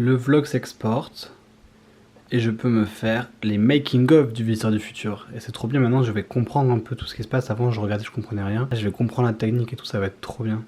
Le vlog s'exporte et je peux me faire les making of du Visiteur du Futur. Et c'est trop bien, maintenant je vais comprendre un peu tout ce qui se passe. Avant je regardais, je comprenais rien. Là, je vais comprendre la technique et tout, ça va être trop bien.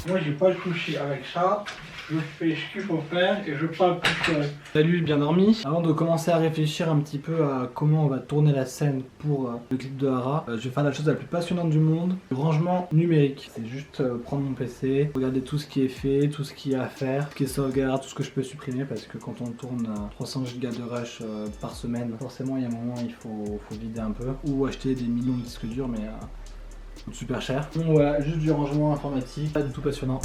Moi j'ai pas le coucher avec ça, je fais ce qu'il faut faire et je parle tout seul. Salut, bien dormi. Avant de commencer à réfléchir un petit peu à comment on va tourner la scène pour le clip de Hara, je vais faire la chose la plus passionnante du monde, le rangement numérique. C'est juste prendre mon PC, regarder tout ce qui est fait, tout ce qu'il y a à faire, tout ce qui est sauvegarde, tout ce que je peux supprimer parce que quand on tourne à 300 Go de rush par semaine, forcément il y a un moment il faut vider un peu ou acheter des millions de disques durs mais super cher. Donc voilà, juste du rangement informatique, pas du tout passionnant.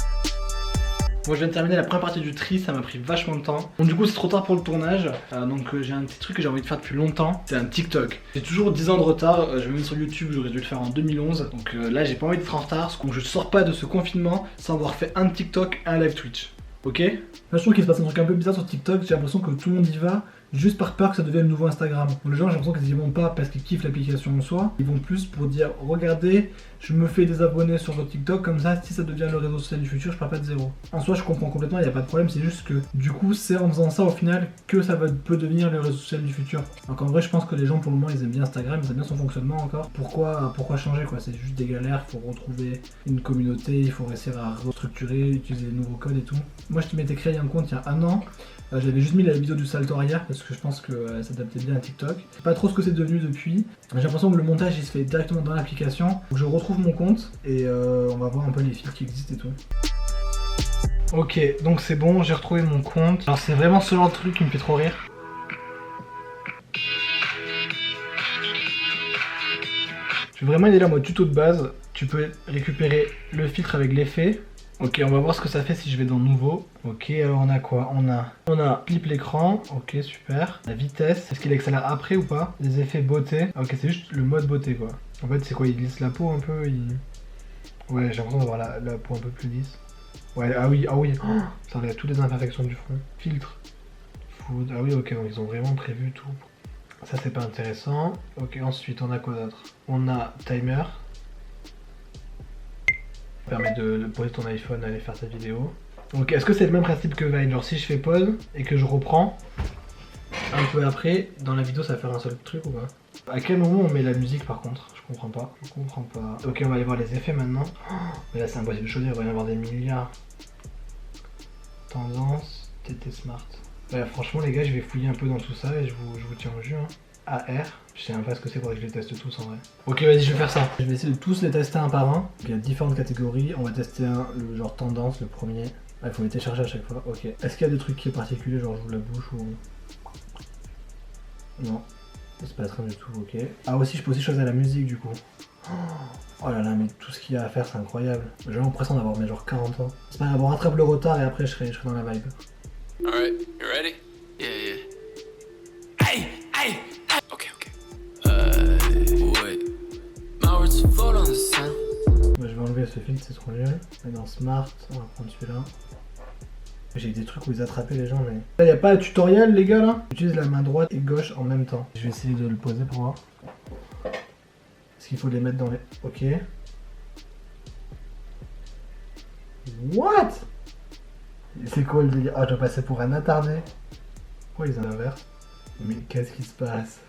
Moi je viens de terminer la première partie du tri, ça m'a pris vachement de temps. Donc du coup c'est trop tard pour le tournage, donc j'ai un petit truc que j'ai envie de faire depuis longtemps, c'est un TikTok. J'ai toujours 10 ans de retard, je vais mettre sur YouTube, j'aurais dû le faire en 2011. Donc là j'ai pas envie d'être en retard, donc je sors pas de ce confinement sans avoir fait un TikTok et un live Twitch. Ok? Là je trouve qu'il se passe un truc un peu bizarre sur TikTok, j'ai l'impression que tout le monde y va juste par peur que ça devienne le nouveau Instagram. Donc les gens j'ai l'impression qu'ils y vont pas parce qu'ils kiffent l'application en soi, ils vont plus pour dire regardez, je me fais des abonnés sur votre TikTok, comme ça si ça devient le réseau social du futur je pars pas de zéro. En soi je comprends complètement, il n'y a pas de problème, c'est juste que du coup c'est en faisant ça au final que ça peut devenir le réseau social du futur. Donc en vrai je pense que les gens pour le moment ils aiment bien Instagram, ils aiment bien son fonctionnement encore. Pourquoi changer quoi? C'est juste des galères, il faut retrouver une communauté, il faut réussir à restructurer, utiliser des nouveaux codes et tout. Moi je m'étais créé un compte il y a un an. J'avais juste mis la vidéo du salto arrière parce que je pense que ça s'adaptait bien à TikTok. Je sais pas trop ce que c'est devenu depuis. J'ai l'impression que le montage il se fait directement dans l'application. Donc je retrouve mon compte et on va voir un peu les fils qui existent et tout. Ok, donc c'est bon, j'ai retrouvé mon compte. Alors c'est vraiment ce genre de truc qui me fait trop rire. Je vais vraiment y aller en mode tuto de base. Tu peux récupérer le filtre avec l'effet. Ok, on va voir ce que ça fait si je vais dans nouveau. Ok, alors on a quoi? On a clip l'écran. Ok, super. La vitesse, est-ce qu'il accélère après ou pas? Les effets beauté. Ok, c'est juste le mode beauté quoi. En fait, c'est quoi? Il lisse la peau un peu. Ouais, j'ai l'impression d'avoir la peau un peu plus lisse. Ouais, ah oui. Oh, ça enlève toutes les imperfections du front. Filtre. Food. Ah oui, ok, donc ils ont vraiment prévu tout. Ça, c'est pas intéressant. Ok, ensuite, on a quoi d'autre? On a timer. Permet de poser ton iPhone, aller faire ta vidéo. Donc est-ce que c'est le même principe que Vine? Genre si je fais pause et que je reprends un peu après, dans la vidéo ça va faire un seul truc ou pas? À quel moment on met la musique par contre? Je comprends pas. Ok, on va aller voir les effets maintenant. Mais là c'est impossible de choisir, il va y en avoir des milliards. Tendance, TT Smart. Ouais, franchement les gars, je vais fouiller un peu dans tout ça et je vous tiens au jus. Hein. AR, je sais même pas ce que c'est, faudrait que je les teste tous en vrai. Ok, vas-y, je vais faire ça. Je vais essayer de tous les tester un par un. Il y a différentes catégories. On va tester le genre tendance, le premier. Ah, il faut les télécharger à chaque fois. Ok. Est-ce qu'il y a des trucs qui sont particuliers, genre j'ouvre la bouche ou. Non. Il se passe rien du tout, ok. Ah, aussi, je peux aussi choisir la musique du coup. Oh là là, mais tout ce qu'il y a à faire, c'est incroyable. J'ai vraiment l'impression d'avoir mais genre 40 ans. C'est pas grave, on rattrape le retard et après je serai dans la vibe. Alright, you ready? Yeah. Hey! Je vais enlever ce filtre, c'est trop nul. Et dans Smart, on va prendre celui-là. J'ai des trucs où ils attrapaient les gens, mais... Là, y a pas de tutoriel, les gars, là? J'utilise la main droite et gauche en même temps. Je vais essayer de le poser pour voir. Est-ce qu'il faut les mettre dans les... Ok. What? C'est quoi le délire? Ah, je dois passer pour un attardé. Pourquoi ils inversent? Mais qu'est-ce qui se passe?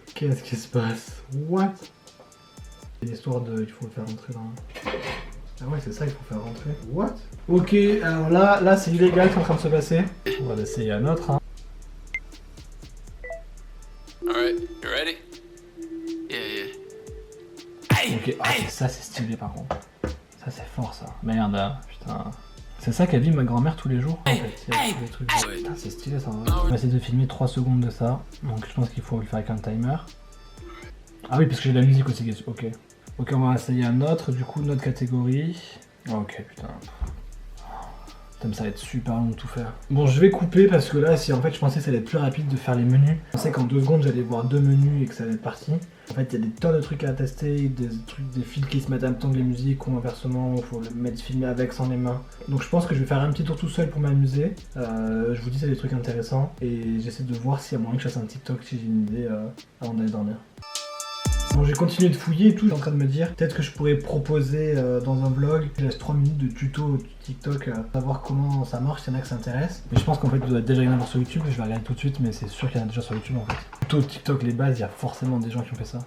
What? C'est l'histoire de... il faut le faire rentrer dans... Ah ouais, c'est ça, il faut faire rentrer. What? Ok, alors là c'est illégal, c'est en train de se passer. On va essayer un autre, hein. Alright, you ready? Yeah. Ok, ah, ça c'est stylé par contre. Ça c'est fort ça. Merde, putain. C'est ça qu'elle vit ma grand-mère tous les jours. En fait, il y a tous les trucs. Putain, c'est stylé ça. On va essayer de filmer 3 secondes de ça. Donc je pense qu'il faut le faire avec un timer. Ah oui, parce que j'ai de la musique aussi. Ok. Ok, on va essayer un autre, du coup, notre catégorie. Ok, putain. Putain, ça va être super long de tout faire. Bon, je vais couper parce que là, si en fait je pensais que ça allait être plus rapide de faire les menus. Je pensais qu'en 2 secondes j'allais voir 2 menus et que ça allait être parti. En fait, il y a des tonnes de trucs à tester, des fils qui se mettent en même temps que les musiques ou inversement, il faut le mettre filmé avec, sans les mains. Donc je pense que je vais faire un petit tour tout seul pour m'amuser. Je vous dis, c'est des trucs intéressants et j'essaie de voir s'il y a moyen que je fasse un TikTok si j'ai une idée avant d'aller dormir. Bon, j'ai continué de fouiller et tout, je suis en train de me dire peut-être que je pourrais proposer dans un vlog, il reste 3 minutes de tuto TikTok, savoir comment ça marche, s'il y en a que ça intéresse. Mais je pense qu'en fait, il doit déjà y en avoir sur YouTube, je vais regarder tout de suite, mais c'est sûr qu'il y en a déjà sur YouTube en fait. Tuto TikTok, les bases, il y a forcément des gens qui ont fait ça.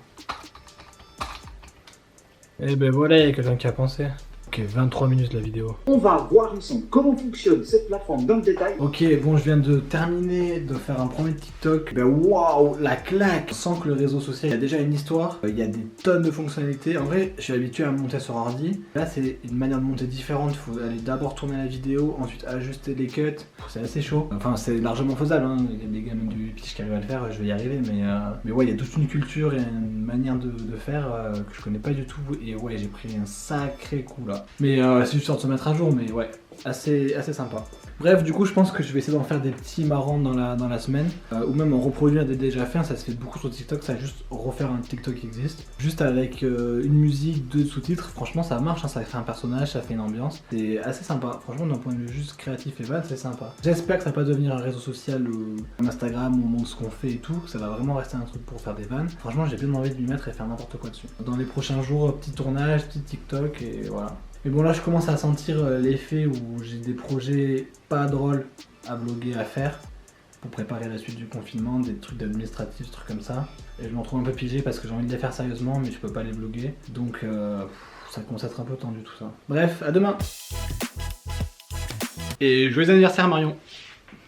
Et ben voilà, il y a quelqu'un qui a pensé. Ok, 23 minutes la vidéo. On va voir ensemble comment fonctionne cette plateforme dans le détail. Ok, bon, je viens de terminer de faire un premier TikTok. Ben waouh, la claque! Sans que le réseau social, il y a déjà une histoire, il y a des tonnes de fonctionnalités. En vrai, je suis habitué à monter sur ordi. Là, c'est une manière de monter différente. Il faut aller d'abord tourner la vidéo, ensuite ajuster les cuts. C'est assez chaud. Enfin, c'est largement faisable, hein. Il y a des gars même du pitch qui arrivent à le faire, je vais y arriver. Mais ouais, il y a toute une culture et une manière de faire que je connais pas du tout. Et ouais, j'ai pris un sacré coup là. Mais c'est juste de se mettre à jour, mais ouais, assez sympa. Bref, du coup, je pense que je vais essayer d'en faire des petits marrants dans la semaine, ou même en reproduire des déjà faits. Ça se fait beaucoup sur TikTok, ça juste refaire un TikTok qui existe, juste avec une musique, 2 sous-titres. Franchement, ça marche, hein, ça fait un personnage, ça fait une ambiance. C'est assez sympa. Franchement, d'un point de vue juste créatif et van, c'est sympa. J'espère que ça va pas devenir un réseau social comme Instagram où on montre ce qu'on fait et tout. Ça va vraiment rester un truc pour faire des vannes. Franchement, j'ai bien envie de m'y mettre et faire n'importe quoi dessus. Dans les prochains jours, petit tournage, petit TikTok et voilà. Mais bon, là je commence à sentir l'effet où j'ai des projets pas drôles à vlogger à faire pour préparer la suite du confinement, des trucs d'administratif, des trucs comme ça. Et je m'en trouve un peu pigé parce que j'ai envie de les faire sérieusement mais je peux pas les vlogger. Donc ça commence à être un peu tendu tout ça. Bref, à demain. Et joyeux anniversaire Marion.